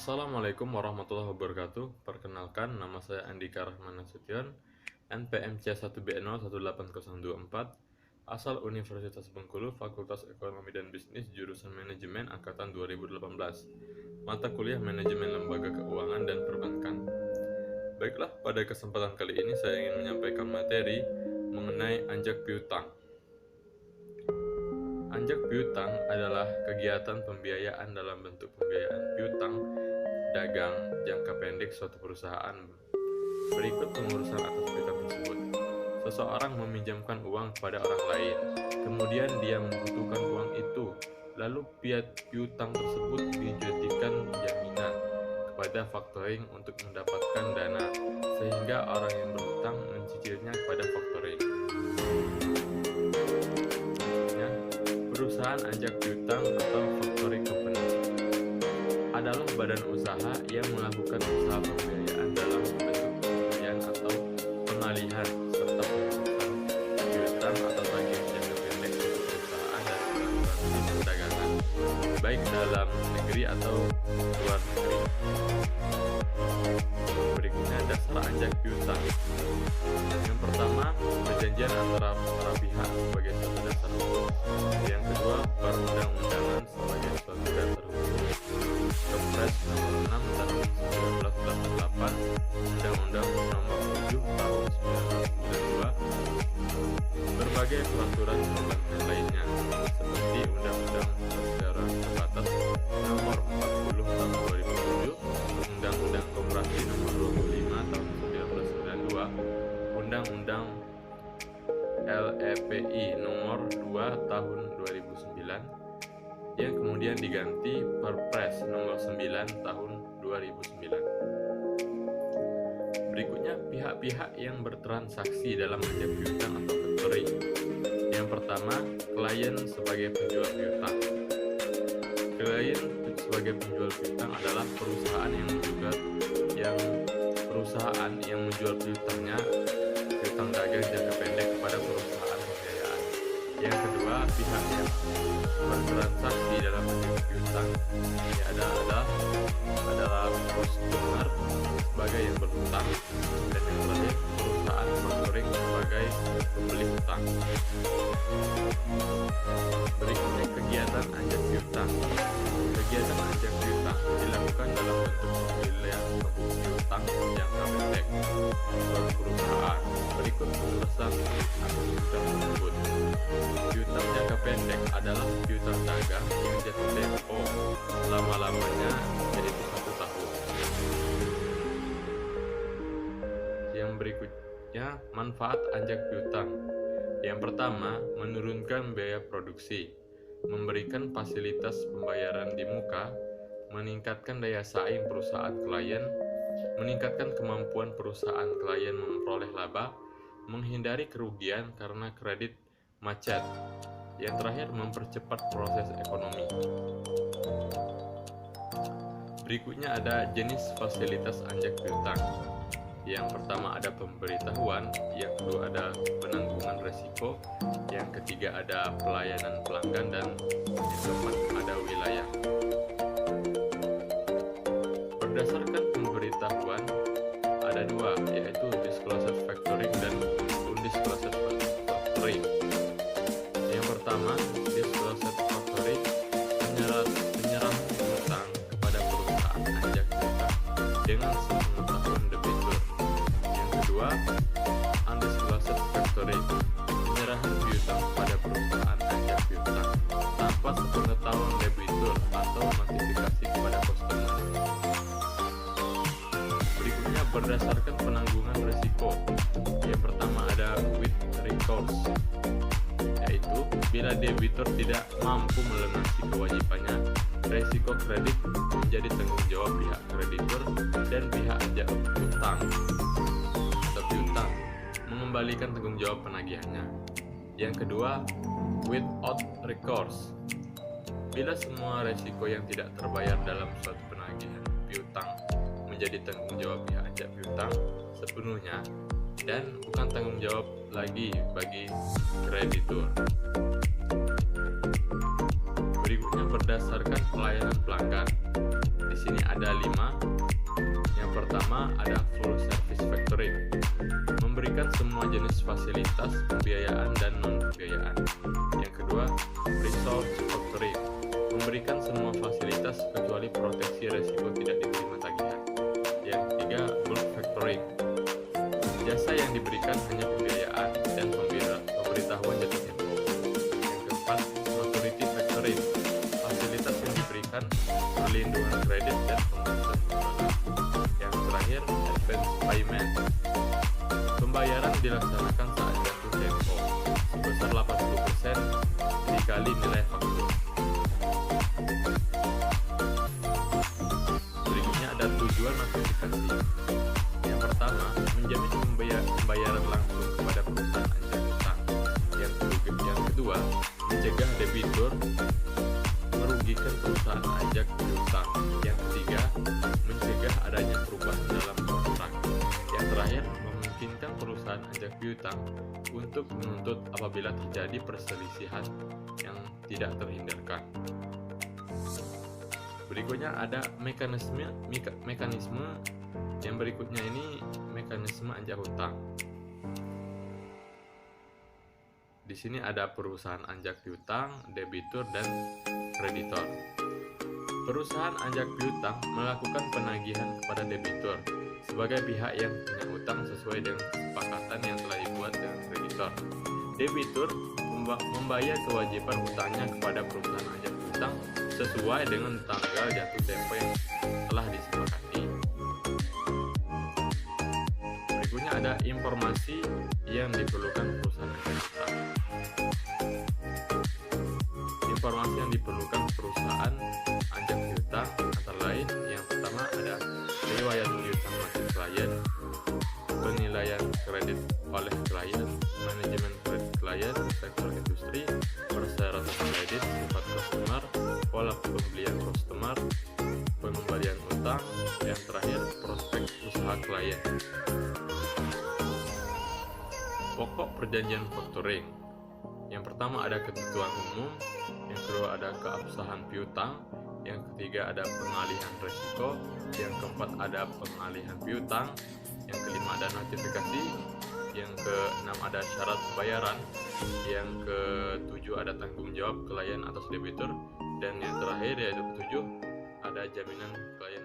Assalamualaikum warahmatullahi wabarakatuh. Perkenalkan, nama saya Andika Rahman Nasution, NPM C1BN018024, asal Universitas Bengkulu, Fakultas Ekonomi dan Bisnis, jurusan Manajemen Angkatan 2018, mata kuliah Manajemen Lembaga Keuangan dan Perbankan. Baiklah, pada kesempatan kali ini saya ingin menyampaikan materi mengenai anjak piutang. Anjak piutang adalah kegiatan pembiayaan dalam bentuk pembiayaan piutang dagang jangka pendek suatu perusahaan. Berikut pengurusan atas piutang tersebut. Seseorang meminjamkan uang kepada orang lain, kemudian dia membutuhkan uang itu, lalu piutang tersebut dijadikan jaminan kepada factoring untuk mendapatkan dana, sehingga orang yang berhutang mencicilnya kepada factoring. Perusahaan anjak piutang atau factoring company adalah badan usaha yang melakukan usaha pembiayaan dalam bentuk pemberian atau pengalihan serta pengurusan piutang atau tagihan jangka pendek untuk perusahaan dan transaksi perdagangan, baik dalam negeri atau luar negeri. Berikutnya dasar anjak piutang. Yang pertama, perjanjian antara para pihak sebagai suatu dasar hukum. Yang kedua, perundang-undangan sebagai suatu dasar hukum. Kepres nomor 6 tahun 1988, Undang-Undang nomor 7 tahun 1992, berbagai peraturan perbankan lainnya, seperti Undang-Undang secara terbatas nomor 40 tahun 2007, Undang-Undang Koperasi nomor 25 tahun 1992, Undang-Undang LEPI nomor 2 tahun 2009, yang kemudian diganti Perpres nomor 9 tahun 2009. Berikutnya, pihak-pihak yang bertransaksi dalam anjak piutang atau factoring. Yang pertama, klien sebagai penjual piutang. Klien sebagai penjual piutang adalah perusahaan yang menjual piutangnya, piutang dagang jangka pendek kepada perusahaan pembiayaan. Yang kedua, pihak yang bertransaksi dalam anjak piutang ini adalah customer sebagai yang berhutang, dan yang terakhir perusahaan factoring sebagai pembeli hutang. Berikutnya, kegiatan anjak piutang. Kegiatan anjak piutang dilakukan dalam bentuk pembelian piutang jangka pendek suatu perusahaan. Berikut penjelasan atas piutang tersebut. Piutang jangka pendek adalah piutang dagang yang jatuh tempo selama-lamanya, yaitu 1 tahun. Yang berikutnya, manfaat anjak piutang. Yang pertama, menurunkan biaya produksi, memberikan fasilitas pembayaran di muka, meningkatkan daya saing perusahaan klien, meningkatkan kemampuan perusahaan klien memperoleh laba, menghindari kerugian karena kredit macet. Yang terakhir, mempercepat proses ekonomi. Berikutnya ada jenis fasilitas anjak piutang. Yang pertama ada pemberitahuan, yang kedua ada penanggungan resiko, yang ketiga ada pelayanan pelanggan, dan yang keempat ada wilayah. Berdasarkan pemberitahuan ada dua, yaitu disclosure factoring dan undisclosure factoring. Yang pertama, disclosure factoring penyerahan hutang kepada perusahaan anjak piutang dengan sepengetahuan debitur. Yang kedua, undisclosure factoring penyerahan piutang kepada perusahaan anjak piutang tanpa sepengetahuan debitur atau notifikasi kepada customer. Berikutnya, berdasarkan penanggungan risiko. Yang pertama ada with recourse, yaitu bila debitur tidak mampu melunasi kewajibannya, risiko kredit menjadi tanggung jawab pihak kreditur dan pihak anjak piutang atau piutang mengembalikan tanggung jawab penagihannya. Yang kedua, without recourse, bila semua risiko yang tidak terbayar dalam suatu penagihan piutang menjadi tanggung jawab pihak anjak piutang sepenuhnya dan bukan tanggung jawab lagi bagi kreditur. Berikutnya, berdasarkan pelayanan pelanggan. Di sini ada 5. Yang pertama ada full service factoring, memberikan semua jenis fasilitas pembiayaan dan non-pembiayaan. Yang kedua, resource factoring, memberikan semua fasilitas kecuali proteksi resiko tidak diterima tagihan. Yang ketiga, bulk factoring, jasa yang diberikan hanya pembiayaan dan pemberitahuan jatuh tempo. Yang keempat, maturity factoring, fasilitas yang diberikan perlindungan kredit dan pembayaran. Yang terakhir, advance payment, pembayaran dilaksanakan saat jatuh tempo sebesar 80% dikali nilai faktur. Berikutnya ada tujuan notifikasi. Yang pertama, menjamin pembayaran langsung kepada perusahaan anjak hutang. Yang kedua, mencegah debitur merugikan perusahaan anjak piutang. Yang ketiga, mencegah adanya perubahan dalam kontrak. Yang terakhir, memungkinkan perusahaan anjak piutang untuk menuntut apabila terjadi perselisihan yang tidak terhindarkan. Berikutnya ada mekanisme yang berikutnya ini mekanisme anjak hutang. Di sini ada perusahaan anjak piutang, debitur, dan kreditor. Perusahaan anjak piutang melakukan penagihan kepada debitur sebagai pihak yang punya hutang sesuai dengan kesepakatan yang telah dibuat dengan kreditor. Debitur membayar kewajiban hutangnya kepada perusahaan anjak piutang sesuai dengan tanggal jatuh tempo yang telah disepakati. Berikutnya ada informasi yang diperlukan perusahaan anjak piutang. Informasi yang diperlukan perusahaan anjak piutang antara lain, yang pertama ada riwayat piutang masing klien, penilaian kredit oleh klien, manajemen kredit klien, sektor industri, persyaratan kredit, sifat customer, pola pembelian customer, pengembalian utang, yang terakhir prospek usaha klien. Pokok perjanjian factoring. Yang pertama ada ketentuan umum, yang kedua ada keabsahan piutang, yang ketiga ada pengalihan resiko, yang keempat ada pengalihan piutang, yang kelima ada notifikasi, yang keenam ada syarat pembayaran, yang ketujuh ada tanggung jawab klien atas debitur, dan yang terakhir yaitu ketujuh ada jaminan klien